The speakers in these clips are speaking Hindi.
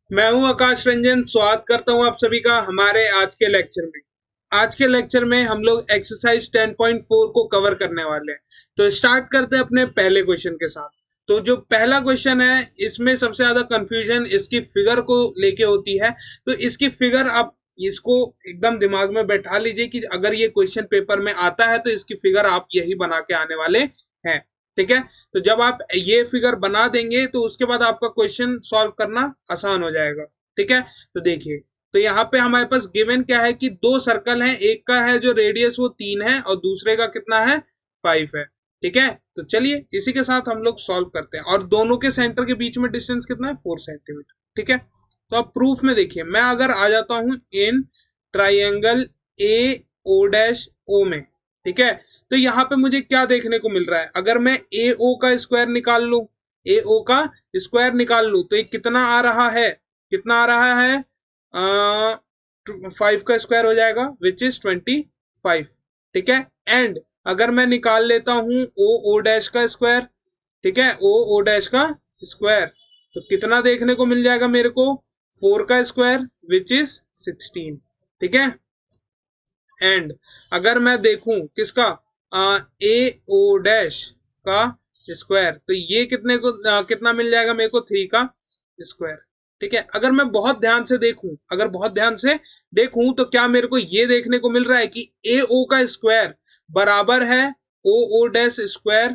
मैं हूं आकाश रंजन। स्वागत करता हूं आप सभी का हमारे आज के लेक्चर में। आज के लेक्चर में हम लोग एक्सरसाइज 10.4 को कवर करने वाले हैं। तो स्टार्ट करते हैं अपने पहले क्वेश्चन के साथ। तो जो पहला क्वेश्चन है इसमें सबसे ज्यादा कंफ्यूजन इसकी फिगर को लेके होती है। तो इसकी फिगर आप इसको एकदम दिमाग में बैठा लीजिए कि अगर ये क्वेश्चन पेपर में आता है तो इसकी फिगर आप यही बना के आने वाले हैं। ठीक है। तो जब आप ये फिगर बना देंगे तो उसके बाद आपका क्वेश्चन सॉल्व करना आसान हो जाएगा। ठीक है। तो देखिए, तो यहाँ पे हमारे पास गिवन क्या है कि दो सर्कल हैं, एक का है जो रेडियस वो 3 है और दूसरे का कितना है 5 है। ठीक है। तो चलिए इसी के साथ हम लोग सॉल्व करते हैं और दोनों के सेंटर के बीच में डिस्टेंस कितना है 4 सेंटीमीटर। ठीक है। तो अब प्रूफ में देखिए, मैं अगर आ जाता हूं in triangle A O dash O में। ठीक है। तो यहाँ पे मुझे क्या देखने को मिल रहा है, अगर मैं ए ओ का स्क्वायर निकाल लू, ए ओ का स्क्वायर निकाल लू तो ये कितना आ रहा है, कितना आ रहा है 5 का स्क्वायर हो जाएगा विच इज 25। ठीक है। एंड अगर मैं निकाल लेता हूं ओ ओ डैश का स्क्वायर, ठीक है, ओ ओ डैश का स्क्वायर, तो कितना देखने को मिल जाएगा मेरे को 4 का स्क्वायर विच इज 16। ठीक है। एंड अगर मैं देखूं किसका ए ओ डैश का स्क्वायर, तो ये कितने को कितना मिल जाएगा मेरे को 3 का स्क्वायर। ठीक है। अगर मैं बहुत ध्यान से देखूं, अगर बहुत ध्यान से देखूं तो क्या मेरे को ये देखने को मिल रहा है कि ए ओ का स्क्वायर बराबर है ओ ओ डैश स्क्वायर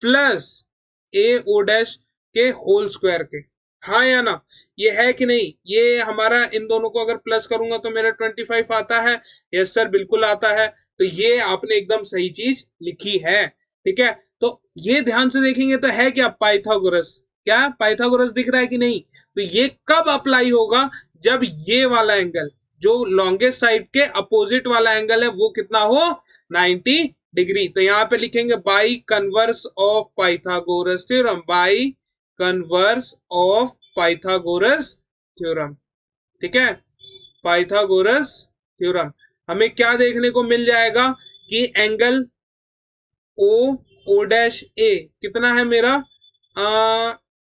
प्लस ए ओ डैश के होल स्क्वायर के। हाँ या ना, ये है कि नहीं? ये हमारा इन दोनों को अगर प्लस करूंगा तो मेरा 25 आता है। यस सर, बिल्कुल आता है। तो ये आपने एकदम सही चीज लिखी है। ठीक है। तो ये ध्यान से देखेंगे तो है क्या पाइथागोरस, क्या पाइथागोरस दिख रहा है कि नहीं? तो ये कब अप्लाई होगा, जब ये वाला एंगल जो लॉन्गेस्ट साइड के अपोजिट वाला एंगल है वो कितना हो 90 डिग्री। तो यहाँ पे लिखेंगे by converse of Pythagoras theorem, by converse of Pythagoras theorem. ठीक है। पाइथागोरस थ्योरम हमें क्या देखने को मिल जाएगा कि एंगल ओ ओ डैश ए कितना है मेरा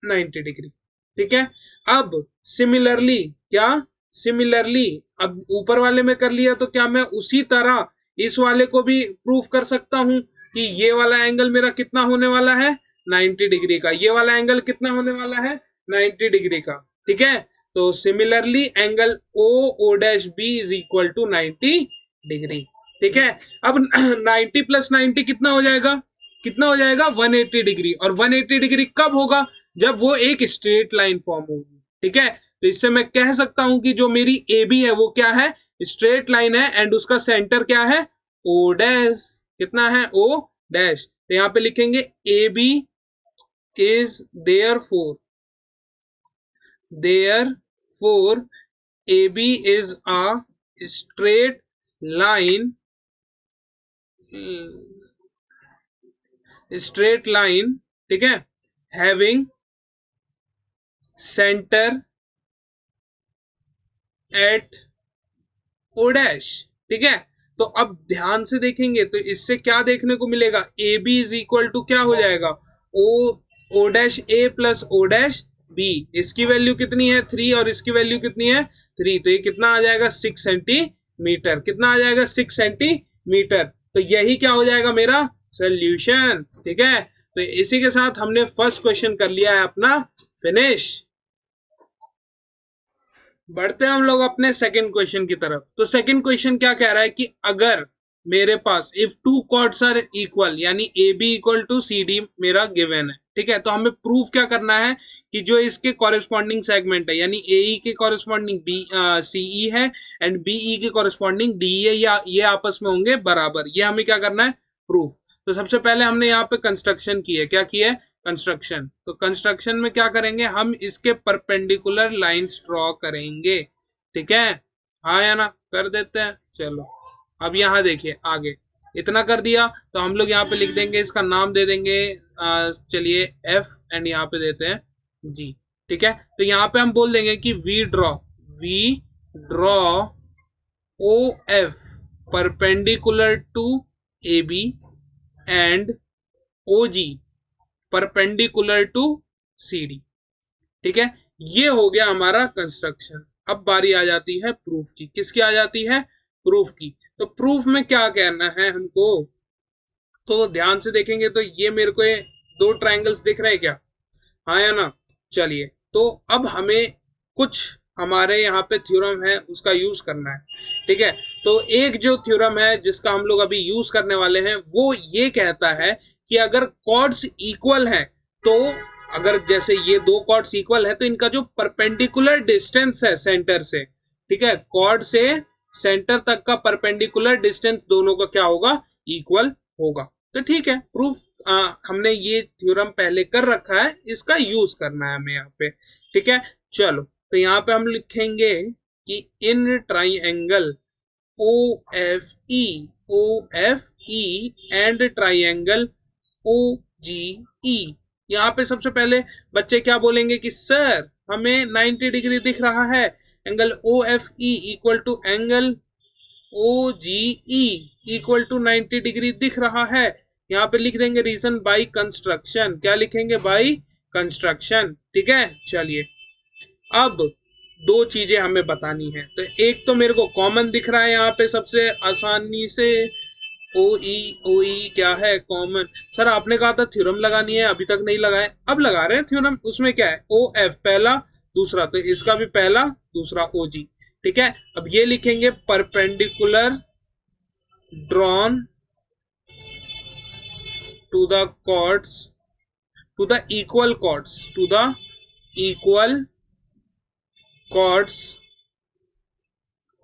90 डिग्री। ठीक है। अब सिमिलरली क्या, सिमिलरली अब ऊपर वाले में कर लिया तो क्या मैं उसी तरह इस वाले को भी प्रूफ कर सकता हूं कि ये वाला एंगल मेरा कितना होने वाला है 90 डिग्री का, ये वाला एंगल कितना होने वाला है 90 डिग्री का। ठीक है। तो similarly angle O O dash B is equal to 90 degree. ठीक है। अब 90 प्लस 90 कितना हो जाएगा, कितना हो जाएगा 180 डिग्री। और 180 डिग्री कब होगा, जब वो एक स्ट्रेट लाइन फॉर्म होगी। ठीक है। तो इससे मैं कह सकता हूं कि जो मेरी ए बी है वो क्या है, स्ट्रेट लाइन है एंड उसका सेंटर क्या है ओ डैश, कितना है ओ डैश। तो यहां पे लिखेंगे A B is therefore AB is a straight line, straight line, ठीक है, having centre at O dash. ठीक है। तो अब ध्यान से देखेंगे तो इससे क्या देखने को मिलेगा, A B is equal to क्या हो जाएगा O O dash A plus O dash B. इसकी वैल्यू कितनी है 3 और इसकी वैल्यू कितनी है 3, तो ये कितना आ जाएगा 6 सेंटीमीटर, कितना आ जाएगा 6 सेंटीमीटर। तो यही क्या हो जाएगा मेरा सोल्यूशन। ठीक है। तो इसी के साथ हमने फर्स्ट क्वेश्चन कर लिया है अपना फिनिश। बढ़ते हैं हम लोग अपने सेकंड क्वेश्चन की तरफ। तो सेकंड क्वेश्चन क्या कह रहा है कि अगर मेरे पास if two chords are equal, यानी A B equal to C D मेरा गिवन है। ठीक है। तो हमें प्रूफ क्या करना है कि जो इसके कॉरेस्पॉन्डिंग सेगमेंट है, यानी ए ई के कॉरेस्पॉन्डिंग बी सी ई है एंड बी ई के कॉरेस्पॉन्डिंग डी है, या ये आपस में होंगे बराबर। ये हमें क्या करना है प्रूफ। तो सबसे पहले हमने यहाँ पे कंस्ट्रक्शन की है, क्या की है कंस्ट्रक्शन। तो कंस्ट्रक्शन में क्या करेंगे, हम इसके परपेंडिकुलर लाइंस ड्रॉ करेंगे। ठीक है। हाँ या ना, कर देते हैं। चलो अब यहाँ देखिए आगे इतना कर दिया तो हम लोग यहाँ पे लिख देंगे, इसका नाम दे देंगे चलिए एफ एंड यहाँ पे देते हैं जी। ठीक है। तो यहाँ पे हम बोल देंगे कि we draw O F perpendicular to A B and O G perpendicular to C D. ठीक है। ये हो गया हमारा कंस्ट्रक्शन। अब बारी आ जाती है प्रूफ की। किसकी आ जाती है? प्रूफ की। तो प्रूफ में क्या कहना है हमको, तो ध्यान से देखेंगे तो ये मेरे को ये दो ट्रायंगल्स दिख रहे हैं क्या? हाँ या ना? चलिए, तो अब हमें कुछ हमारे यहाँ पे थ्योरम है उसका यूज करना है। ठीक है, तो एक जो थ्योरम है जिसका हम लोग अभी यूज करने वाले हैं वो ये कहता है कि अगर कॉर्ड्स इक्वल हैं, तो अगर जैसे ये दो कॉर्ड्स इक्वल है तो इनका जो परपेंडिकुलर डिस्टेंस है सेंटर से, ठीक है, कॉर्ड से सेंटर तक का परपेंडिकुलर डिस्टेंस दोनों का क्या होगा? इक्वल होगा। तो ठीक है, प्रूफ हमने ये थ्योरम पहले कर रखा है, इसका यूज करना है हमें यहाँ पे। ठीक है, चलो, तो यहाँ पे हम लिखेंगे कि in triangle O F E and triangle O G E. यहाँ पे सबसे पहले बच्चे क्या बोलेंगे कि सर हमें 90 डिग्री दिख रहा है, angle O F E equal to angle O G E equal to 90 degree दिख रहा है। यहाँ पे लिख देंगे रीजन बाई कंस्ट्रक्शन। क्या लिखेंगे? By construction. ठीक है, चलिए, अब दो चीजें हमें बतानी है। तो एक तो मेरे को कॉमन दिख रहा है यहाँ पे सबसे आसानी से, ओ ई क्या है? कॉमन। सर आपने कहा था थ्योरम लगानी है, अभी तक नहीं लगाए, अब लगा रहे हैं थ्योरम। उसमें क्या है? ओ एफ पहला, दूसरा, तो इसका भी पहला, दूसरा ओ जी। ठीक है, अब ये लिखेंगे perpendicular drawn to the chords, to the equal chords, to the equal chords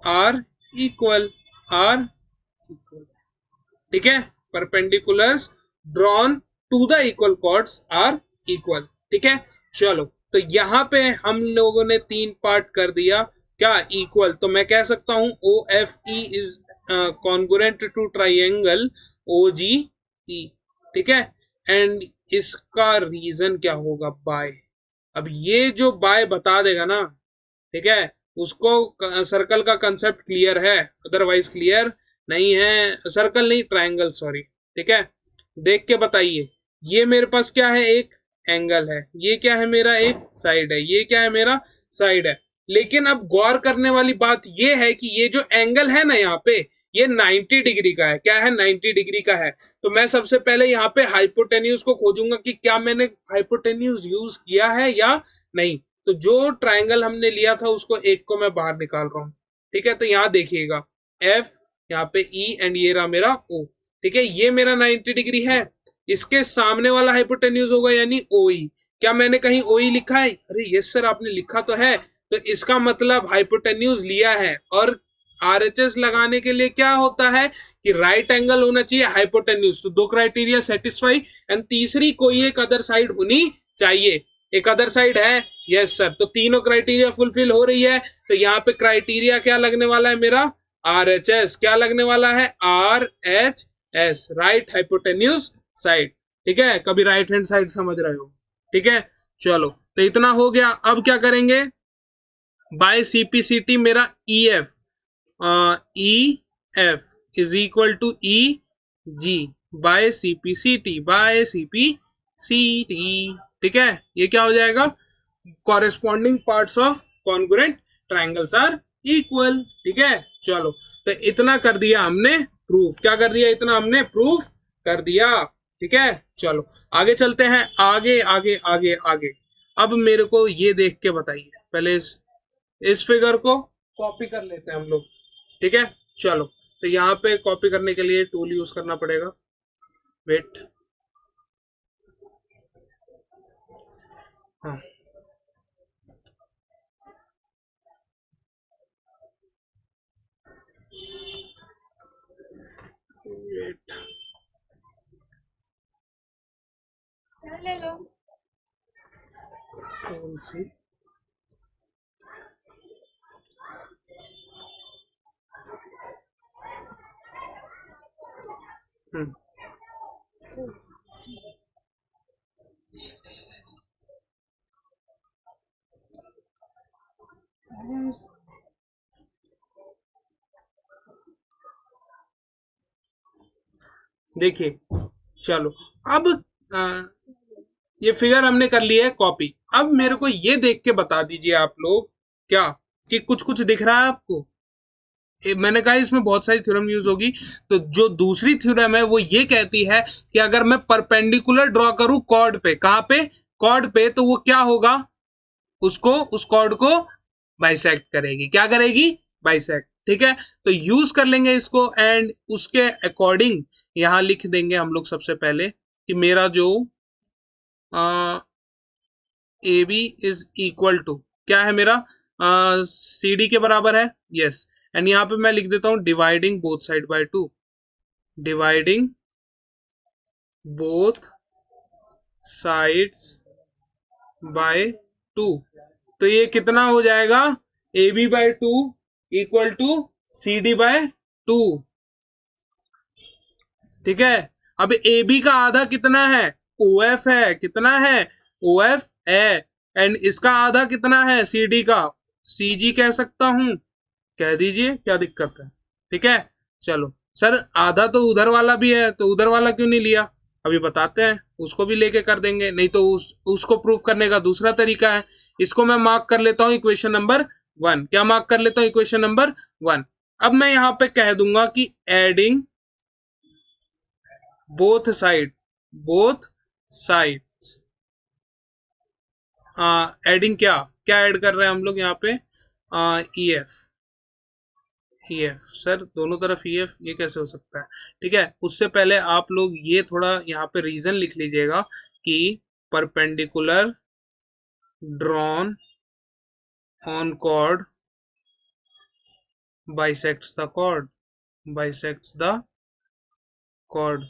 are equal, are equal। ठीक है, perpendiculars drawn to the equal chords are equal. ठीक है, चलो, तो यहां पे हम लोगों ने तीन पार्ट कर दिया। क्या? इक्वल। तो मैं कह सकता हूं O F E is congruent to triangle O G E. ठीक है, एंड इसका रीजन क्या होगा? बाय। अब ये जो बाय बता देगा ना, ठीक है, उसको सर्कल का कंसेप्ट क्लियर है, अदरवाइज क्लियर नहीं है। सर्कल नहीं, ट्रायंगल, सॉरी। ठीक है, देख के बताइए। ये मेरे पास क्या है? एक एंगल है। ये क्या है? मेरा एक साइड है। ये क्या है? मेरा साइड है। लेकिन अब गौर करने वाली बात ये है कि ये जो एंगल है ना यहाँ पे, ये 90 डिग्री का है। क्या है? 90 डिग्री का है। तो मैं सबसे पहले यहाँ पे हाइपोटेन्यूज को खोजूंगा कि क्या मैंने हाइपोटेन्यूज यूज किया है या नहीं। तो जो ट्रायंगल हमने लिया था उसको एक को मैं बाहर निकाल रहा हूँ। ठीक है, तो यहाँ देखिएगा एफ, यहाँ पे ई, एंड ये रहा मेरा ओ। ठीक है, ये मेरा 90 डिग्री है। इसके सामने वाला हाइपोटेन्यूज होगा यानी ओ ई। क्या मैंने कहीं ओ ई लिखा है? अरे यस सर, आपने लिखा तो है। तो इसका मतलब हाइपोटेन्यूज लिया है। और आरएचएस लगाने के लिए क्या होता है कि राइट एंगल होना चाहिए, हाइपोटेन्यूज। तो दो क्राइटेरिया सेटिस्फाई, एंड तीसरी कोई एक अदर साइड होनी चाहिए। एक अदर साइड है? Yes sir. तो तीनों क्राइटेरिया फुलफिल हो रही है। तो यहाँ पे क्राइटेरिया क्या लगने वाला है मेरा? आरएचएस। क्या लगने वाला है? R H S, right hypotenuse side. ठीक है, कभी राइट हैंड साइड समझ रहे हो? ठीक है, चलो, तो इतना हो गया। अब क्या करेंगे? बाय सीपीसीटी मेरा E F, E F is equal to E G by CPCT, by CPCT. ठीक है, ये क्या हो जाएगा? Corresponding parts of congruent triangles are equal. ठीक है, चलो, तो इतना कर दिया हमने प्रूफ। क्या कर दिया? इतना हमने प्रूफ कर दिया। ठीक है, चलो आगे चलते हैं। आगे आगे आगे आगे। अब मेरे को ये देख के बताइए, पहले इस फिगर को कॉपी कर लेते हैं हम लोग। ठीक है, चलो, तो यहाँ पे कॉपी करने के लिए टूल यूज करना पड़ेगा। वेट, हाँ, वेट, ले लो। कौन सी? हम्म, देखिए, चलो, अब ये फिगर हमने कर ली है कॉपी। अब मेरे को ये देख के बता दीजिए आप लोग क्या कि कुछ कुछ दिख रहा है आपको। मैंने कहा इसमें बहुत सारी थ्योरम यूज होगी। तो जो दूसरी थ्योरम है वो ये कहती है कि अगर मैं परपेंडिकुलर ड्रॉ करूं कॉर्ड पे, कहां पे, कॉर्ड पे, तो वो क्या होगा, उसको, उस कॉर्ड को बाइसेक्ट करेगी। क्या करेगी? बाइसेक्ट। ठीक है, तो यूज कर लेंगे इसको एंड उसके अकॉर्डिंग यहां लिख देंगे हम लोग सबसे पहले कि मेरा जो A B is equal to क्या है मेरा, सी डी के बराबर है। यस, एंड यहाँ पे मैं लिख देता हूं dividing both side by two, dividing both sides by two. तो ये कितना हो जाएगा, A B by two equal to C D by two. ठीक है, अब ए बी का आधा कितना है, ओ एफ है, कितना है, ओ एफ है, एंड इसका आधा कितना है, सी डी का, सी जी कह सकता हूं, कह दीजिए, क्या दिक्कत है। ठीक है, चलो सर आधा तो उधर वाला भी है, तो उधर वाला क्यों नहीं लिया, अभी बताते हैं, उसको भी लेके कर देंगे, नहीं तो उसको प्रूफ करने का दूसरा तरीका है। इसको मैं मार्क कर लेता हूं इक्वेशन नंबर 1। क्या मार्क कर लेता हूं, इक्वेशन नंबर 1। अब मैं यहां पे कह दूंगा कि adding both side, both sides, adding क्या क्या ऐड कर रहे हैं हम लोग यहाँ पे, ई एफ, ई एफ। सर दोनों तरफ ई एफ, ये कैसे हो सकता है। ठीक है, उससे पहले आप लोग ये थोड़ा यहाँ पे रीजन लिख लीजिएगा कि perpendicular drawn on chord bisects the chord, bisects the chord.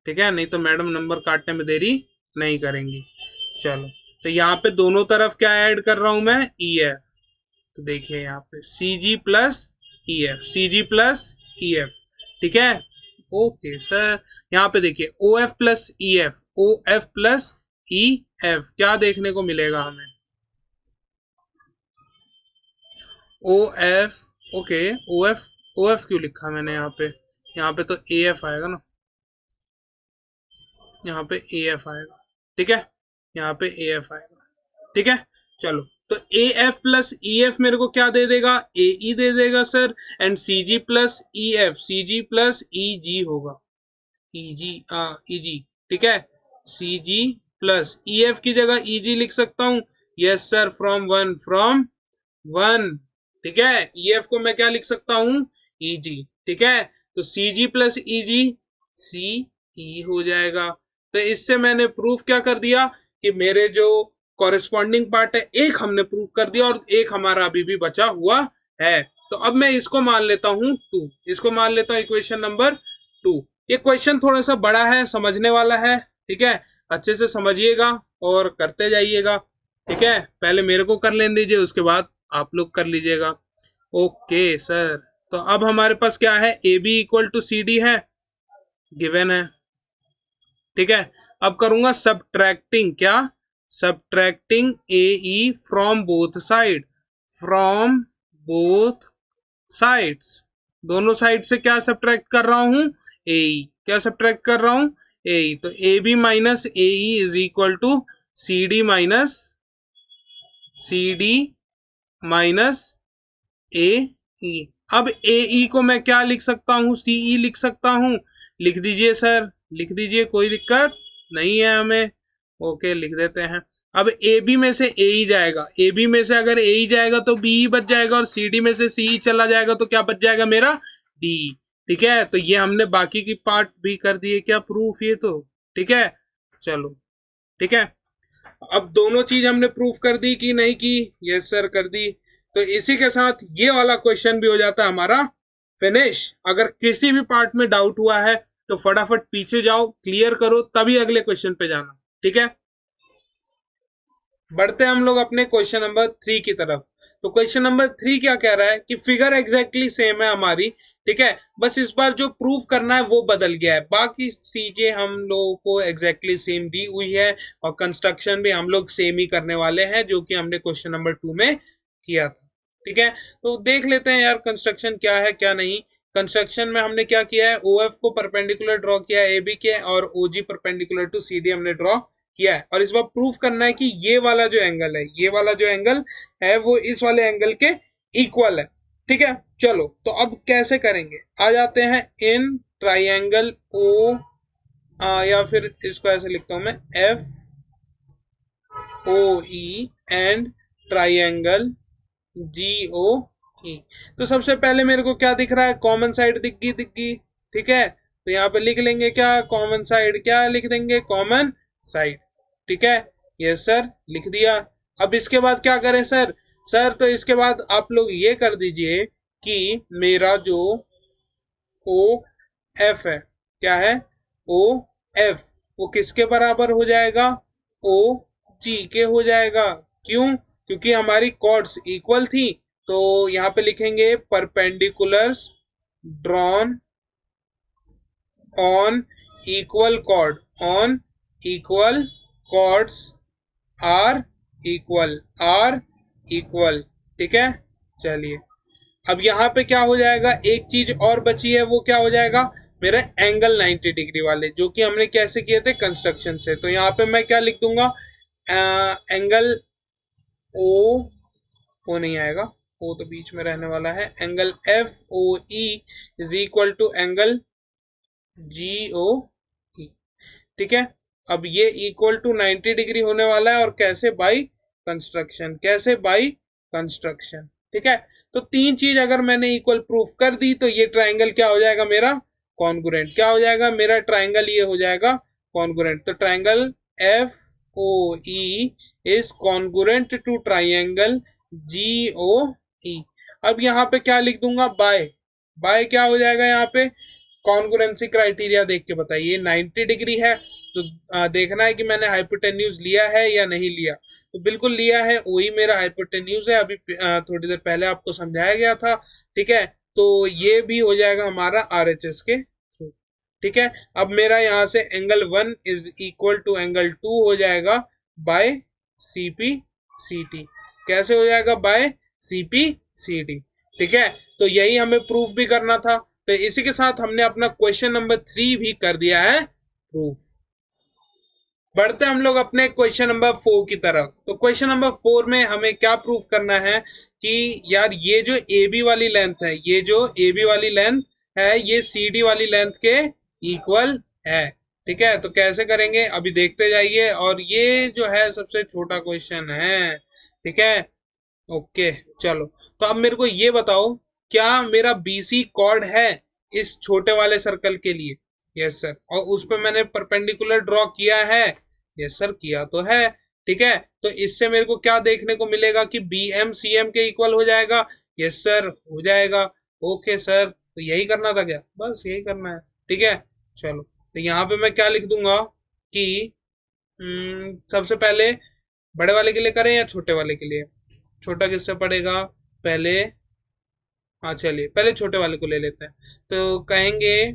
ठीक है, नहीं तो मैडम नंबर काटने में देरी नहीं करेंगी। चलो, तो यहाँ पे दोनों तरफ क्या ऐड कर रहा हूं मैं, ई एफ। तो देखिए यहाँ पे C G plus E F, C G plus E F. ठीक है, ओके सर, यहाँ पे देखिए O F plus E F, O F plus E F, क्या देखने को मिलेगा हमें, O F. Okay, O F, O F क्यों लिखा मैंने यहाँ पे तो ए एफ आएगा ना, यहाँ पे ए एफ आएगा। ठीक है, यहाँ पे ए एफ आएगा। ठीक है, चलो, तो A F plus E F मेरे को क्या दे देगा, ए ई दे देगा sir, and C G plus E F, C G plus E G होगा, ई जी, ई जी। ठीक है, सी जी प्लस ई एफ की जगह ई जी लिख सकता हूं। Yes sir, from one, from one. ठीक है, ई एफ को मैं क्या लिख सकता हूं, ई जी। ठीक है, तो सी जी प्लस ई जी, सी ई हो जाएगा। तो इससे मैंने प्रूफ क्या कर दिया कि मेरे जो कॉरेस्पॉन्डिंग पार्ट है एक हमने प्रूफ कर दिया और एक हमारा अभी भी बचा हुआ है। तो अब मैं इसको मान लेता हूं 2, इसको मान लेता हूं इक्वेशन नंबर 2। ये क्वेश्चन थोड़ा सा बड़ा है, समझने वाला है। ठीक है, अच्छे से समझिएगा और करते जाइएगा। ठीक है, पहले मेरे को कर लेने दीजिए, उसके बाद आप लोग कर लीजिएगा। ओके सर, तो अब हमारे पास क्या है, A B equal to C D है, गिवन है। ठीक है, अब करूंगा सब्ट्रैक्टिंग, क्या, subtracting A E from both side, from both sides, दोनों साइड से क्या सब्ट्रैक्ट कर रहा हूं, ए ई। क्या सब्ट्रैक्ट कर रहा हूं, ए ई। तो A B minus A E is equal to C D minus, C D minus A E. अब ए ई को मैं क्या लिख सकता हूं, सी ई लिख सकता हूं। लिख दीजिए सर, लिख दीजिए, कोई दिक्कत नहीं है हमें। ओके, लिख देते हैं। अब ए बी में से ए ही जाएगा, ए बी में से अगर ए ही जाएगा तो बी ही बच जाएगा, और सी डी में से सी ही चला जाएगा तो क्या बच जाएगा मेरा, डी। ठीक है, तो ये हमने बाकी की पार्ट भी कर दिए क्या प्रूफ, ये तो ठीक है। चलो, ठीक है, अब दोनों चीज हमने प्रूफ कर दी कि नहीं की, यस सर कर दी। तो इसी के साथ ये वाला क्वेश्चन भी हो जाता है हमारा फिनिश। अगर किसी भी पार्ट में डाउट हुआ है तो फटाफट पीछे जाओ, क्लियर करो, तभी अगले क्वेश्चन पे जाना। ठीक है, बढ़ते हैं हम लोग अपने क्वेश्चन नंबर 3 की तरफ। तो क्वेश्चन नंबर 3 क्या कह रहा है कि फिगर एग्जैक्टली सेम है हमारी। ठीक है, बस इस बार जो प्रूफ करना है वो बदल गया है, बाकी चीजें हम लोगों को एग्जैक्टली सेम दी हुई है, और कंस्ट्रक्शन भी हम लोग सेम ही करने वाले हैं जो कि हमने क्वेश्चन नंबर 2 में किया था। ठीक है, तो देख लेते हैं यार कंस्ट्रक्शन क्या है क्या नहीं। कंस्ट्रक्शन में हमने क्या किया है, ओ एफ को परपेंडिकुलर ड्रॉ किया है ए बी के, और ओ G perpendicular to C D हमने ड्रॉ किया है, और इस बार प्रूफ करना है कि ये वाला जो एंगल है, ये वाला जो एंगल है वो इस वाले एंगल के इक्वल है। ठीक है, चलो तो अब कैसे करेंगे, आ जाते हैं इन ट्राइंगल ओ, या फिर इसको ऐसे लिखता हूं मैं, F O E and triangle G O E. तो सबसे पहले मेरे को क्या दिख रहा है, कॉमन साइड दिख गई। ठीक है, तो यहाँ पे लिख लेंगे क्या, कॉमन साइड, क्या लिख देंगे, कॉमन साइड। ठीक है, यस सर, लिख दिया। अब इसके बाद क्या करें सर, तो इसके बाद आप लोग ये कर दीजिए कि मेरा जो ओ एफ है, क्या है, ओ एफ, वो किसके बराबर हो जाएगा, ओ जी के हो जाएगा। क्यों, क्योंकि हमारी कॉर्ड्स इक्वल थी, तो यहाँ पे लिखेंगे perpendiculars drawn on equal chord, on equal chords are equal. ठीक है, चलिए अब यहाँ पे क्या हो जाएगा, एक चीज और बची है, वो क्या हो जाएगा, मेरे एंगल 90 डिग्री वाले, जो कि हमने कैसे किए थे, कंस्ट्रक्शन से। तो यहाँ पे मैं क्या लिख दूंगा, एंगल ओ, नहीं आएगा, ओ तो बीच में रहने वाला है, angle F O E is equal to angle G O E. ठीक है, अब ये इक्वल टू 90 डिग्री होने वाला है, और कैसे, बाई कंस्ट्रक्शन, ठीक है, तो तीन चीज अगर मैंने इक्वल प्रूफ कर दी तो ये ट्राइंगल क्या हो जाएगा मेरा, कॉन्ग्रुएंट। क्या हो जाएगा मेरा ट्राइंगल, ये हो जाएगा कॉन्ग्रुएंट। तो triangle F O E is congruent to triangle G O E. अब यहाँ पे क्या लिख दूंगा, बाय क्या हो जाएगा, यहाँ पे कॉन्ग्रुएंसी क्राइटेरिया देख के बताइए, 90 डिग्री है तो देखना है कि मैंने हाइपोटेन्यूज लिया है या नहीं लिया। तो बिल्कुल लिया है, वही मेरा हाइपोटेन्यूज है, अभी थोड़ी देर पहले आपको समझाया गया था। ठीक है, तो ये भी हो जाएगा हमारा आरएचएस के थ्रू। ठीक है, अब मेरा यहाँ से angle 1 is equal to angle 2 हो जाएगा बाय सीपी सीटी। कैसे हो जाएगा, बाय सीपी सीटी। ठीक है, तो यही हमें प्रूफ भी करना था। तो इसी के साथ हमने अपना क्वेश्चन नंबर 3 भी कर दिया है प्रूफ। बढ़ते हम लोग अपने क्वेश्चन नंबर 4 की तरफ। तो क्वेश्चन नंबर 4 में हमें क्या प्रूफ करना है कि यार ये जो ए बी वाली लेंथ है, ये जो ए बी वाली लेंथ है, ये सी डी वाली लेंथ के इक्वल है। ठीक है, तो कैसे करेंगे अभी देखते जाइए, और ये जो है सबसे छोटा क्वेश्चन है। ठीक है, ओके, चलो तो अब मेरे को ये बताओ, क्या मेरा बीसी कॉर्ड है इस छोटे वाले सर्कल के लिए, यस सर, और उस पर मैंने परपेंडिकुलर ड्रॉ किया है, यस सर, किया तो है। ठीक है, तो इससे मेरे को क्या देखने को मिलेगा कि B M C M K equal हो जाएगा, यस सर, हो जाएगा। ओके सर, तो यही करना था क्या, बस यही करना है। ठीक है, चलो तो यहाँ पे मैं क्या लिख दूंगा कि सबसे पहले बड़े वाले के लिए करें या छोटे वाले के लिए, छोटा किससे पड़ेगा पहले, हाँ चलिए पहले छोटे वाले को ले लेते हैं। तो कहेंगे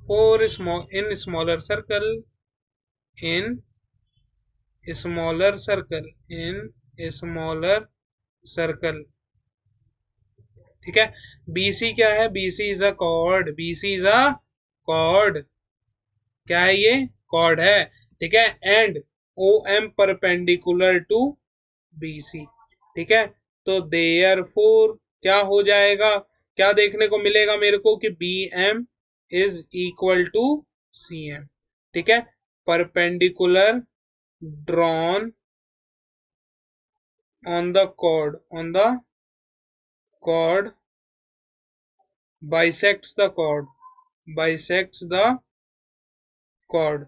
for in smaller circle, in smaller circle, in smaller circle. ठीक है, बीसी क्या है, BC is a chord, BC is a chord, क्या है ये, कॉर्ड है। ठीक है, and O M perpendicular to BC. ठीक है, तो देयरफॉर क्या हो जाएगा, क्या देखने को मिलेगा मेरे को कि B M is equal to C M. ठीक है, perpendicular drawn on the chord bisects the chord।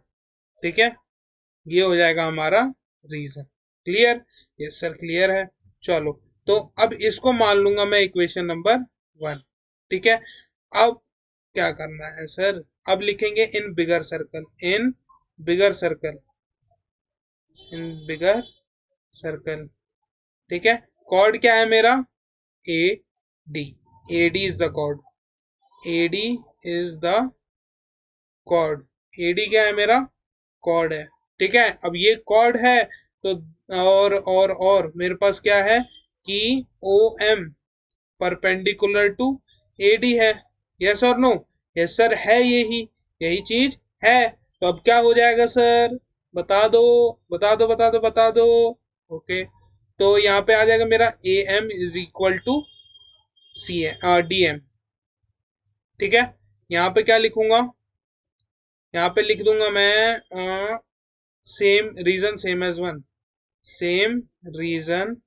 ठीक है, ये हो जाएगा हमारा reason. Clear, yes sir clear है। चलो तो अब इसको मान लूंगा मैं इक्वेशन नंबर 1। ठीक है, अब क्या करना है सर, अब लिखेंगे in bigger circle, in bigger circle, in bigger circle. ठीक है, कॉर्ड क्या है मेरा, A D, A D is the chord, A D is the chord, A D क्या है मेरा, कॉर्ड है। ठीक है, अब ये कॉर्ड है तो और मेरे पास क्या है कि O M perpendicular to A D है, यस और नो, यस सर है, यही चीज है। तो अब क्या हो जाएगा सर, बता दो, बता दो, बता दो, बता दो। ओके, तो यहाँ पे आ जाएगा मेरा A M is equal to C D M. ठीक है, यहाँ पे क्या लिखूंगा, यहाँ पे लिख दूंगा मैं same reason same as one, same reason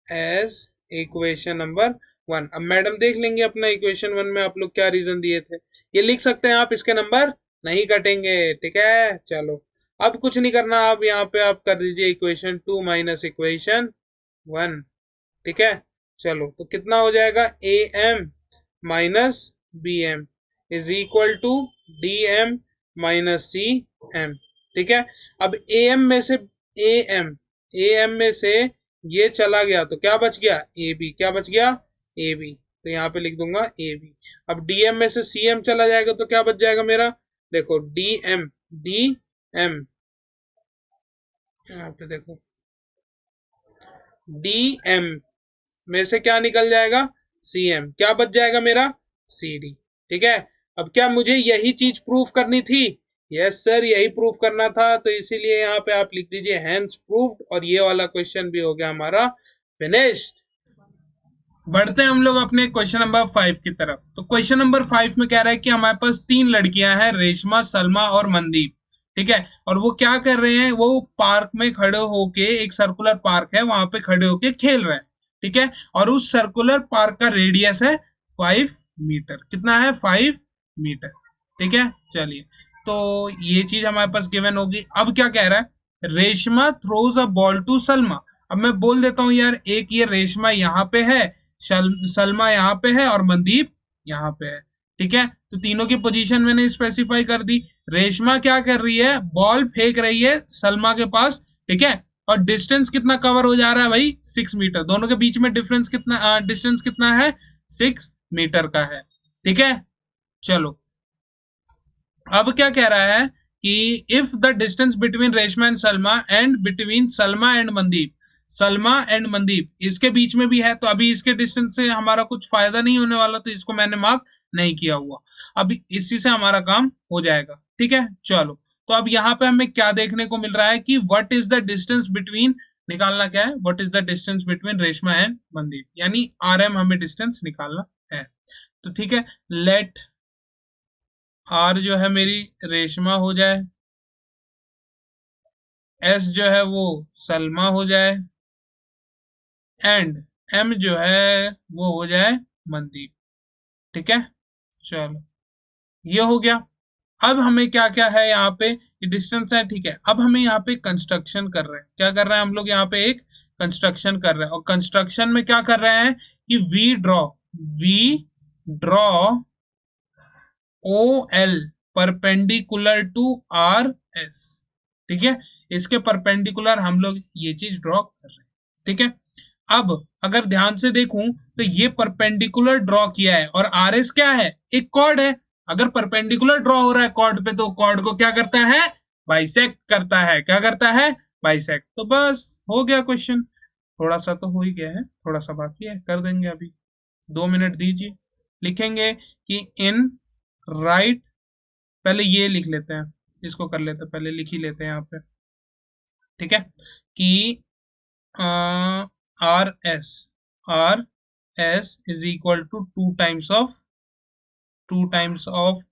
as equation number one. अब मैडम देख लेंगे अपना इक्वेशन वन में आप लोग क्या रीजन दिए थे, ये लिख सकते हैं आप, इसके नंबर नहीं कटेंगे। ठीक है, चलो अब कुछ नहीं करना, अब यहाँ पे आप कर दीजिए equation two minus equation one. ठीक है, चलो तो कितना हो जाएगा, A M minus B M is equal to D M minus C M. ठीक है, अब ए एम में से ए एम, ए एम में से ये चला गया तो क्या बच गया, ए बी। क्या बच गया, ए बी। तो यहाँ पे लिख दूंगा ए बी। अब डी एम में से सी एम चला जाएगा तो क्या बच जाएगा मेरा, देखो डी एम, डी एम, यहाँ पे देखो डी एम में से क्या निकल जाएगा, सी एम। क्या बच जाएगा मेरा, सी डी। ठीक है, अब क्या मुझे यही चीज प्रूफ करनी थी, यस सर यही प्रूफ करना था, तो इसीलिए यहाँ पे आप लिख दीजिए हैंस प्रूफ्ड, और ये वाला क्वेश्चन भी हो गया हमारा फिनिश्ड। बढ़ते हैं हम लोग अपने क्वेश्चन नंबर 5 की तरफ। तो क्वेश्चन नंबर 5 में कह रहा है कि हमारे पास 3 लड़कियां हैं, रेशमा, सलमा और मनदीप। ठीक है, और वो क्या कर रहे हैं, वो पार्क में खड़े होके, एक सर्कुलर पार्क है वहां पे खड़े होके खेल रहे हैं। ठीक है, और उस सर्कुलर पार्क का रेडियस है 5 मीटर। कितना है, 5 मीटर। ठीक है, चलिए, तो ये चीज हमारे पास गिवन होगी। अब क्या कह रहा है, Reshma throws a ball to Salma. अब मैं बोल देता हूँ यार, एक ये रेशमा यहाँ पे है, सलमा यहाँ पे है और मनदीप यहाँ पे है। ठीक है, तो तीनों की पोजीशन मैंने स्पेसिफाई कर दी। रेशमा क्या कर रही है, बॉल फेंक रही है सलमा के पास। ठीक है, और डिस्टेंस कितना कवर हो जा रहा है भाई, 6 मीटर। दोनों के बीच में डिफरेंस कितना, डिस्टेंस कितना है, 6 मीटर का है। ठीक है, चलो अब क्या कह रहा है कि if the distance between Reshma and Salma and between Salma and Mandeep, Salma and Mandeep इसके बीच में भी है, तो अभी इसके डिस्टेंस से हमारा कुछ फायदा नहीं होने वाला, तो इसको मैंने मार्क नहीं किया हुआ। अभी इसी से हमारा काम हो जाएगा। ठीक है, चलो तो अब यहाँ पे हमें क्या देखने को मिल रहा है कि what is the distance between, निकालना क्या है, what is the distance between Reshma and Mandeep, यानी आर एम हमें डिस्टेंस निकालना है। तो ठीक है, लेट आर जो है मेरी रेशमा हो जाए, एस जो है वो सलमा हो जाए, एंड एम जो है वो हो जाए मनदीप। ठीक है, चलो ये हो गया। अब हमें क्या क्या है यहाँ पे, ये डिस्टेंस है। ठीक है, अब हमें यहाँ पे कंस्ट्रक्शन कर रहे हैं, क्या कर रहे हैं हम लोग, यहाँ पे एक कंस्ट्रक्शन कर रहे हैं। और कंस्ट्रक्शन में क्या कर रहे हैं कि we draw O L perpendicular to R S. ठीक है, इसके परपेंडिकुलर हम लोग ये चीज ड्रॉ कर रहे हैं। ठीक है, अब अगर ध्यान से देखूं तो ये परपेंडिकुलर ड्रॉ किया है, और आर एस क्या है, एक कॉर्ड है। अगर परपेंडिकुलर ड्रॉ हो रहा है कॉर्ड पे, तो कॉर्ड को क्या करता है, बाइसेक्ट करता है। क्या करता है, बाइसेक्ट। तो बस हो गया क्वेश्चन। थोड़ा सा तो हो ही गया है, थोड़ा सा बाकी है, कर देंगे अभी, 2 मिनट दीजिए। लिखेंगे कि इन राइट, पहले ये लिख लेते हैं, इसको कर लेते हैं, पहले लिख ही लेते हैं यहाँ पे। ठीक है, कि R S is equal to two times of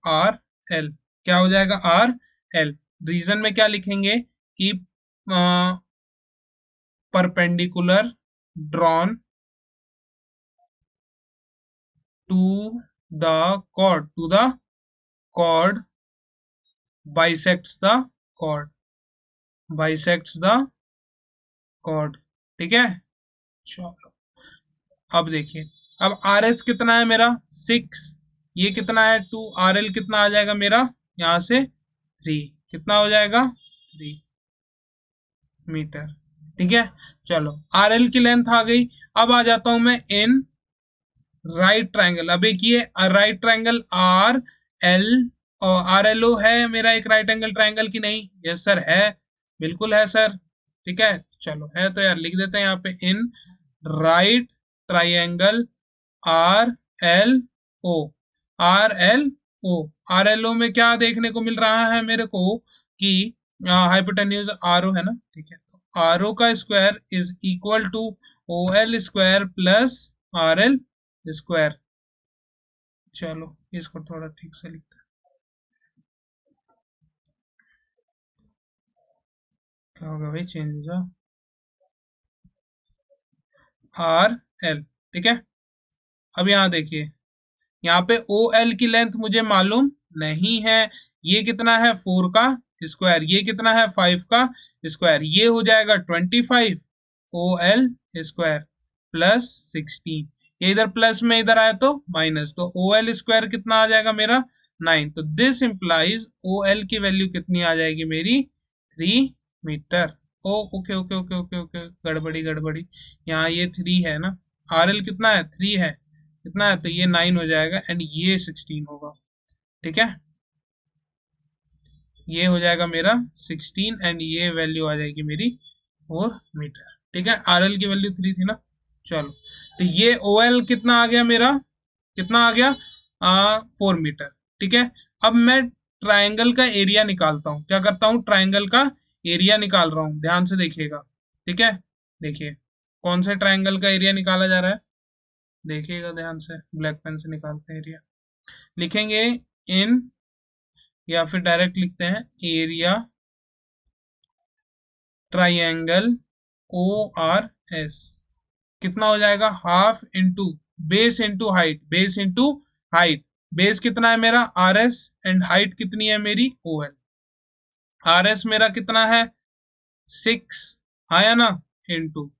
R L. क्या हो जाएगा, आर एल। रीजन में क्या लिखेंगे कि perpendicular drawn to the chord bisects the chord। ठीक है, चलो अब देखिए, अब आर एस कितना है मेरा, 6, ये कितना है 2, आर एल कितना आ जाएगा मेरा, यहाँ से 3, कितना हो जाएगा, 3 मीटर। ठीक है, चलो आर एल की लेंथ आ गई। अब आ जाता हूं मैं इन राइट ट्राइंगल। अब एक ये राइट ट्राइंगल आर एल और आर एल ओ है मेरा एक राइट एंगल ट्राइंगल की नहीं, यस सर है, बिल्कुल है सर। ठीक है, चलो है तो यार लिख देते हैं यहाँ पे, in right triangle R L O, R L O, R L O में क्या देखने को मिल रहा है मेरे को कि हाइपोटेन्यूज आर ओ है ना, ठीक है। तो आर ओ का square is equal to O L square plus R L square. चलो इसको थोड़ा ठीक से लिखते हैं, क्या होगा भाई, चेंज हो जाओ, आर एल, ठीक है। अब यहाँ देखिए, यहाँ पे ओ एल की लेंथ मुझे मालूम नहीं है, ये कितना है 4 का स्क्वायर, ये कितना है 5 का स्क्वायर, ये हो जाएगा 25 ओ एल स्क्वायर प्लस 16, ये इधर प्लस में इधर आया तो माइनस, तो ओ एल स्क्वायर कितना आ जाएगा मेरा 9, तो दिस इंप्लाइज ओ एल की वैल्यू कितनी आ जाएगी मेरी 3 metre. Oh okay okay okay okay okay, गड़बड़ी गड़बड़ी, यहाँ ये 3 है ना, आर एल कितना है 3 है, कितना है, तो ये 9 हो जाएगा एंड ये 16 होगा, ठीक है। ये हो जाएगा मेरा 16 एंड ये वैल्यू आ जाएगी मेरी 4 मीटर, ठीक है। आर एल की वैल्यू 3 थी ना। चलो, तो ये ओ एल कितना आ गया मेरा, कितना आ गया 4 मीटर, ठीक है। अब मैं ट्राइंगल का एरिया निकालता हूँ, क्या करता हूँ, ट्राइंगल का एरिया निकाल रहा हूँ, ध्यान से देखिएगा, ठीक है। देखिए कौन से ट्राइंगल का एरिया निकाला जा रहा है, देखिएगा ध्यान से, ब्लैक पेन से निकालते हैं एरिया, लिखेंगे इन, या फिर डायरेक्ट लिखते हैं area triangle O R S, कितना हो जाएगा half into base into height, base into height, base कितना है मेरा आर एस एंड हाइट कितनी है मेरी ओ एल, आर एस मेरा कितना है 6 आया ना, इंटू,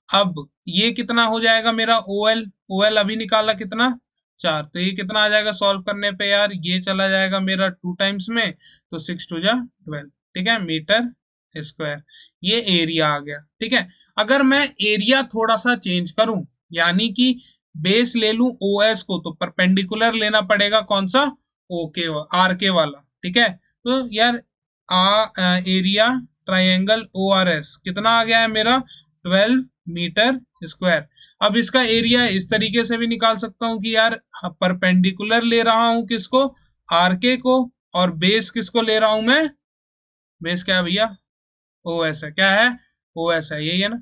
अब ये कितना हो जाएगा मेरा ओ एल, ओ एल अभी निकाला कितना 4, तो ये कितना आ जाएगा सॉल्व करने पे यार, ये चला जाएगा मेरा 2 टाइम्स में, तो 6 टू जा 12, ठीक है, मीटर स्क्वायर, ये एरिया आ गया, ठीक है। अगर मैं एरिया थोड़ा सा चेंज करूं, यानी कि बेस ले लूं ओ एस को, तो परपेंडिकुलर लेना पड़ेगा कौन सा, ओके आर के वाला, ठीक है। तो यार area triangle O R S कितना आ गया है मेरा 12 मीटर स्क्वायर। अब इसका एरिया इस तरीके से भी निकाल सकता हूँ कि यार परपेंडिकुलर ले रहा हूँ किसको, आर के को, और बेस किसको ले रहा हूं मैं, बेस क्या है भैया, ओ एस है, क्या है ओ एस है, यही है ना,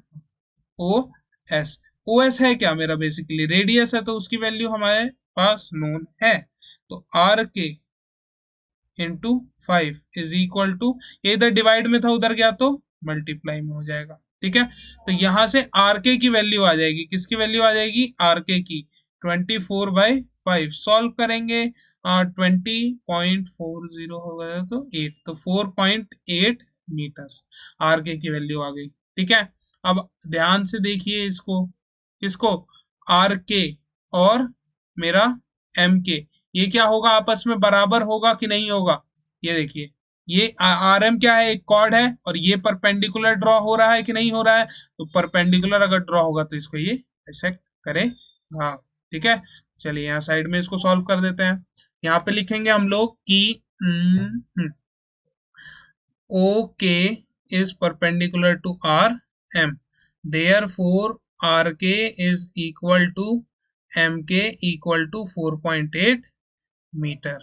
ओ एस, ओ एस है क्या मेरा बेसिकली रेडियस है, तो उसकी वैल्यू हमारे पास नोन है, तो आर के इंटू 5 इज इक्वल टू, ये इधर डिवाइड में था उधर गया तो मल्टीप्लाई में हो जाएगा, ठीक है। तो यहां से आर के की वैल्यू आ जाएगी, किसकी वैल्यू आ जाएगी आर के की, 24/5 सॉल्व करेंगे, 20.40 होगा तो 8, तो 4.8 मीटर आर के की वैल्यू आ गई, ठीक है। अब ध्यान से देखिए इसको, किसको, आर के और मेरा एम के, ये क्या होगा आपस में बराबर होगा कि नहीं होगा, ये देखिए, ये आर एम क्या है, एक कॉर्ड है, और ये परपेंडिकुलर ड्रॉ हो रहा है कि नहीं हो रहा है, तो परपेंडिकुलर अगर ड्रॉ होगा तो इसको ये ऐसे करेगा, ठीक है। चलिए यहाँ साइड में इसको सॉल्व कर देते हैं, यहाँ पे लिखेंगे हम लोग कि O K is perpendicular to R M, therefore R K is equal to M K equal to 4.8 metre,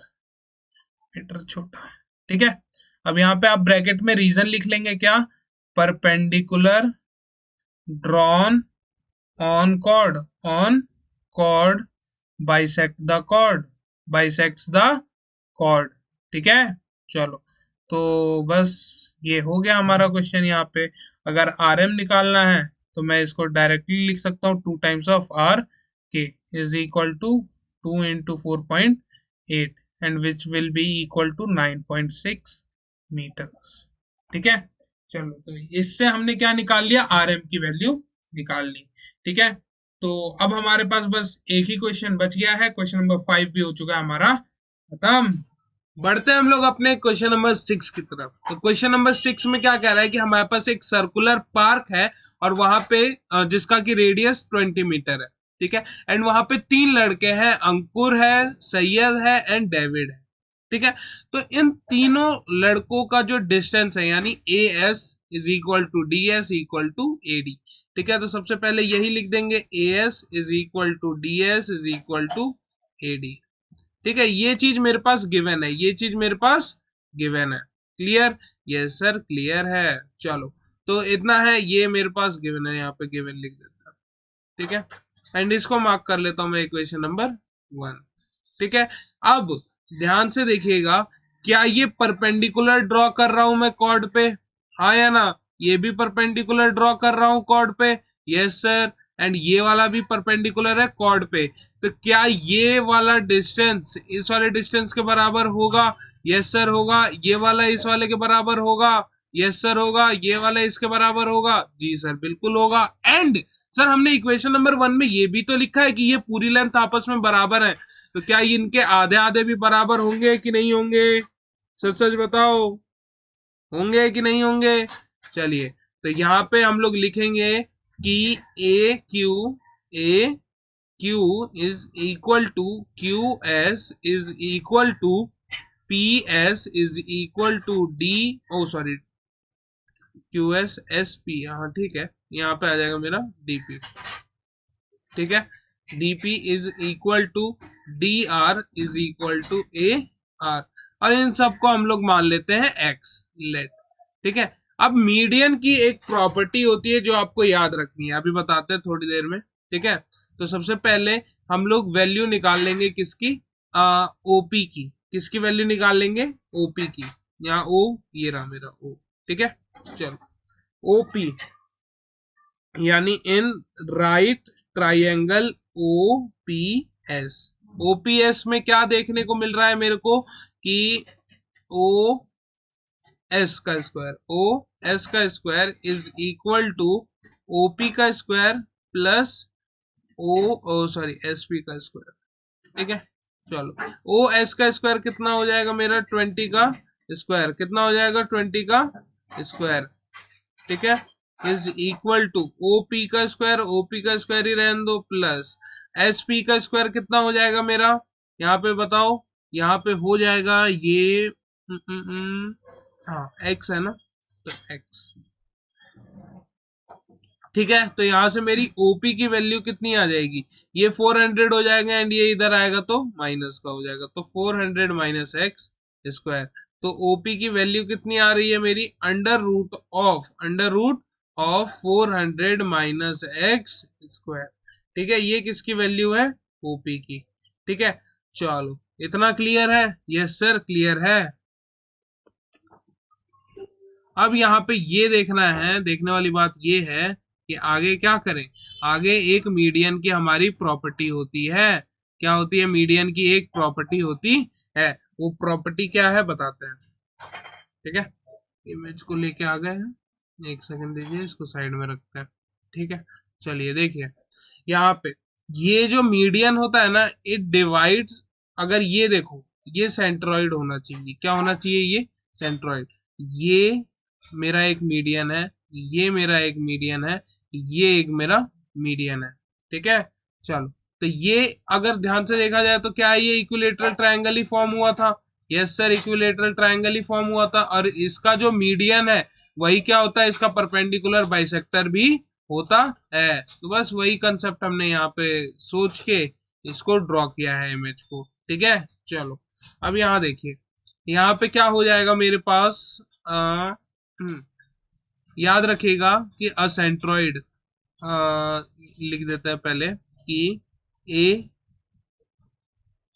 metre छोटा है, ठीक है। अब यहाँ पे आप ब्रैकेट में रीजन लिख लेंगे, क्या, perpendicular drawn on chord, on chord bisect the chord, bisects the chord, ठीक है। चलो, तो बस ये हो गया हमारा क्वेश्चन। यहाँ पे अगर आर एम निकालना है तो मैं इसको डायरेक्टली लिख सकता हूँ 2 times of R K is equal to 2 into 4.8 and which will be equal to 9.6 metres, ठीक है। चलो, तो इससे हमने क्या निकाल लिया, आर एम की वैल्यू निकाल ली, ठीक है। तो अब हमारे पास बस एक ही क्वेश्चन बच गया है, क्वेश्चन नंबर 5 भी हो चुका है हमारा खत्म। बढ़ते हैं हम लोग अपने क्वेश्चन नंबर 6 की तरफ। तो क्वेश्चन नंबर 6 में क्या कह रहा है कि हमारे पास एक सर्कुलर पार्क है और वहां पे जिसका की रेडियस 20 मीटर है, ठीक है। एंड वहां पे 3 लड़के हैं, अंकुर है, सैयद है एंड डेविड है, ठीक है। तो इन तीनों लड़कों का जो डिस्टेंस है, यानी A S is equal to D S equal to A D, ठीक है। तो सबसे पहले यही लिख देंगे, A S is equal to D S is equal to A D, ठीक है। ये चीज मेरे पास गिवन है, ये चीज मेरे पास गिवन है, क्लियर। यस सर क्लियर है। चलो तो इतना है, ये मेरे पास गिवन है, यहाँ पे गिवन लिख देता हूँ। ठीक है, एंड इसको मार्क कर लेता हूँ मैं इक्वेशन नंबर 1। ठीक है, अब ध्यान से देखिएगा, क्या ये परपेंडिकुलर ड्रॉ कर रहा हूं मैं कॉर्ड पे, हाँ या ना? ये भी परपेंडिकुलर ड्रॉ कर रहा हूं कॉर्ड पे, यस सर, एंड ये वाला भी परपेंडिकुलर है कॉर्ड पे। तो क्या ये वाला डिस्टेंस इस वाले डिस्टेंस के बराबर होगा? यस सर होगा। ये वाला इस वाले के बराबर होगा? यस सर होगा। ये वाला इसके बराबर होगा? जी सर बिल्कुल होगा। एंड सर हमने इक्वेशन नंबर 1 में ये भी तो लिखा है कि ये पूरी लेंथ आपस में बराबर है, तो क्या इनके आधे आधे भी बराबर होंगे कि नहीं होंगे? सच सच बताओ, होंगे कि नहीं होंगे? चलिए, तो यहाँ पे हम लोग लिखेंगे कि A Q is equal to Q S is equal to P S is equal to D, oh sorry, Q S S P, हाँ ठीक है, यहाँ पे आ जाएगा मेरा डीपी। ठीक है, dp is equal to dr is equal to a r, और इन सबको हम लोग मान लेते हैं x, लेट। ठीक है, अब मीडियन की एक प्रॉपर्टी होती है जो आपको याद रखनी है, अभी बताते हैं थोड़ी देर में। ठीक है, तो सबसे पहले हम लोग वैल्यू निकाल लेंगे किसकी, ओपी की। किसकी वैल्यू निकाल लेंगे? ओपी की। यहाँ ओ, ये रहा मेरा ओ। ठीक है, चलो ओपी यानी इन राइट ट्राइंगल ओपीएस। ओपीएस में क्या देखने को मिल रहा है मेरे को कि ओ एस का स्क्वायर, ओ एस का square is equal to OP का square plus oh sorry S P का स्क्वायर। ठीक है, चलो ओ एस का स्क्वायर कितना हो जाएगा मेरा? 20 का स्क्वायर। कितना हो जाएगा? 20 का स्क्वायर। ठीक है, इज इक्वल टू ओपी का स्क्वायर, ओपी का स्क्वायर ही रहने दो, प्लस एस पी का स्क्वायर कितना हो जाएगा मेरा? यहाँ पे बताओ, यहाँ पे हो जाएगा ये हाँ एक्स है ना, तो एक्स। ठीक है, तो यहाँ से मेरी ओपी की वैल्यू कितनी आ जाएगी? ये 400 हो जाएगा, एंड ये इधर आएगा तो माइनस का हो जाएगा, तो 400 माइनस एक्स स्क्वायर। तो ओपी की वैल्यू कितनी आ रही है मेरी? Under root of 400 minus x square. ठीक है, ये किसकी वैल्यू है? ओपी की। ठीक है, चलो इतना क्लियर है? यस सर क्लियर है। अब यहाँ पे ये देखना है, देखने वाली बात ये है कि आगे क्या करें। आगे एक मीडियन की हमारी प्रॉपर्टी होती है। क्या होती है? मीडियन की एक प्रॉपर्टी होती है। वो प्रॉपर्टी क्या है बताते हैं। ठीक है, इमेज को लेके आ गए हैं, एक सेकंड दीजिए, इसको साइड में रखते हैं। ठीक है, चलिए देखिए, यहाँ पे ये जो मीडियन होता है ना, इट डिवाइड्स, अगर ये देखो, ये सेंट्रॉइड होना चाहिए। क्या होना चाहिए? ये सेंट्रॉइड। ये मेरा एक मीडियन है, ये मेरा एक मीडियन है, ये एक मेरा मीडियन है। ठीक है, चलो, तो ये अगर ध्यान से देखा जाए तो क्या है? ये इक्विलेटरल ट्रायंगल ही फॉर्म हुआ था। यस सर, इक्विलेटरल ट्रायंगल ही फॉर्म हुआ था, और इसका जो मीडियन है वही क्या होता है? इसका परपेंडिकुलर बाइसेक्टर भी होता है। तो बस वही कंसेप्ट हमने यहाँ पे सोच के इसको ड्रॉ किया है इमेज को। ठीक है, चलो अब यहाँ देखिए, यहाँ पे क्या हो जाएगा मेरे पास? याद रखिएगा कि असेंट्रॉइड लिख देता है पहले कि A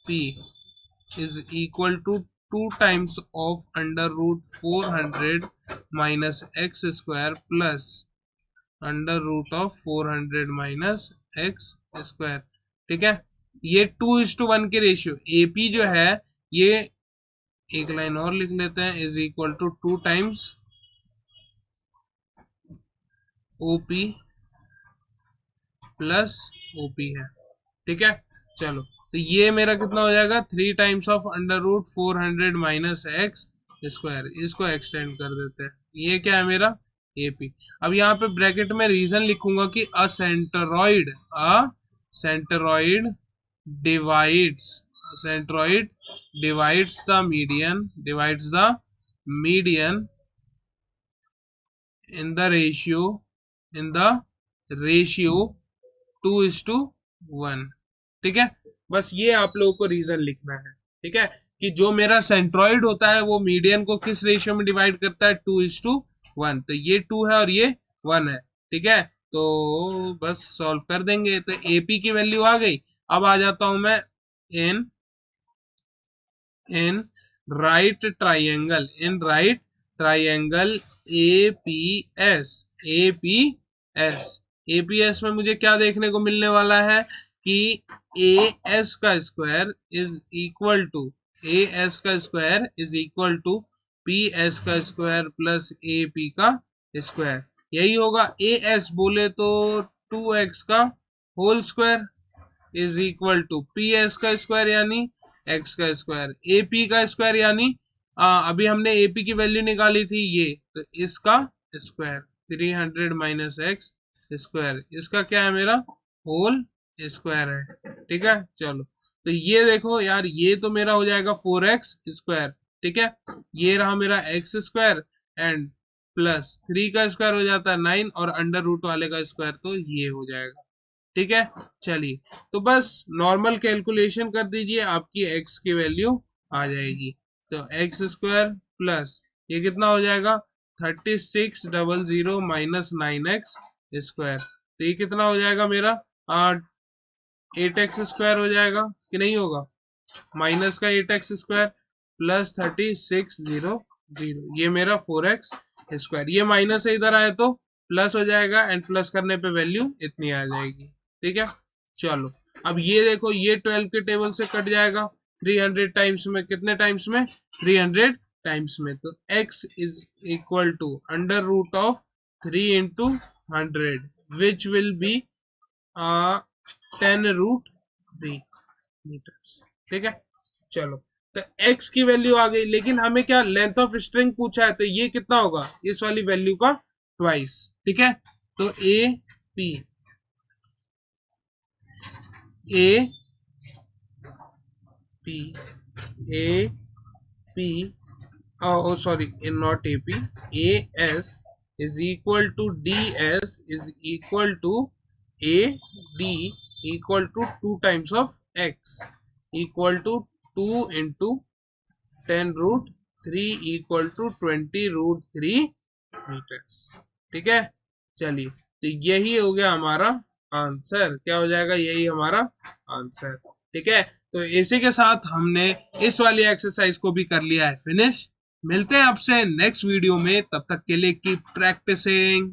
P is equal to 2 times of under root 400 minus x square plus under root of 400 minus x square. ठीक है, ये 2:1 के रेशियो, एपी जो है ये, एक लाइन और लिख लेते हैं, is equal to 2 times OP plus OP है। ठीक है, चलो, तो ये मेरा कितना हो जाएगा? 3 times of under root 400 minus x square. इसको एक्सटेंड कर देते हैं, ये क्या है मेरा? एपी। अब यहाँ पे ब्रैकेट में रीजन लिखूंगा कि a centroid divides, centroid divides the median in the ratio 2:1। ठीक है, बस ये आप लोगों को रीजन लिखना है। ठीक है, कि जो मेरा सेंट्रॉइड होता है वो मीडियन को किस रेशियो में डिवाइड करता है, 2:1। तो ये 2 है और ये 1 है, ठीक है। तो बस सॉल्व कर देंगे, तो एपी की वैल्यू आ गई। अब आ जाता हूं मैं in in right triangle, APS में मुझे क्या देखने को मिलने वाला है कि ए एस का square is equal to P S का स्क्वायर प्लस ए पी का स्क्वायर। यही होगा। ए एस बोले तो 2x का whole square is equal to P S का स्क्वायर यानी एक्स का स्क्वायर, ए पी का स्क्वायर यानी अभी हमने ए पी की वैल्यू निकाली थी ये, तो इसका स्क्वायर 300 माइनस एक्स स्क्वायर, इसका क्या है मेरा होल स्क्वायर है, ठीक है। चलो तो ये देखो यार, ये तो मेरा हो जाएगा 4x स्क्वायर, ठीक है। ये रहा मेरा एक्स स्क्वायर एंड प्लस 3 का स्क्वायर हो जाता है 9 और अंडर रूट वाले का स्क्वायर तो ये हो जाएगा, ठीक है। चलिए तो बस नॉर्मल कैलकुलेशन कर दीजिए, आपकी x की वैल्यू आ जाएगी। तो एक्स स्क्वायर प्लस ये कितना हो जाएगा 3600 माइनस 9x स्क्वायर, तो ये कितना हो जाएगा मेरा 8x स्क्वायर हो जाएगा कि नहीं होगा, माइनस का 8x स्क्वायर प्लस 3600, ये मेरा 4x स्क्वायर, ये माइनस से इधर आए तो प्लस हो जाएगा एंड प्लस करने पे वैल्यू इतनी आ जाएगी, ठीक है। चलो अब ये देखो, ये 12 के टेबल से कट जाएगा 300 टाइम्स में, कितने टाइम्स में 300 टाइम्स में, तो x is equal to under root of 3 into 100 which will be 10√3 metres, ठीक है। चलो तो x की वैल्यू आ गई, लेकिन हमें क्या लेंथ ऑफ स्ट्रिंग पूछा है, तो ये कितना होगा इस वाली वैल्यू का ट्वाइस, ठीक है। तो A P sorry not A P, A S is equal to ds is equal to ad equal to 2 times of x equal to 2 into 10√3 equal to 20√3 meters, ठीक है। चलिए तो यही हो गया हमारा आंसर, क्या हो जाएगा, यही हमारा आंसर, ठीक है। तो इसी के साथ हमने इस वाली एक्सरसाइज को भी कर लिया है फिनिश। मिलते हैं आपसे नेक्स्ट वीडियो में, तब तक के लिए कीप प्रैक्टिसिंग।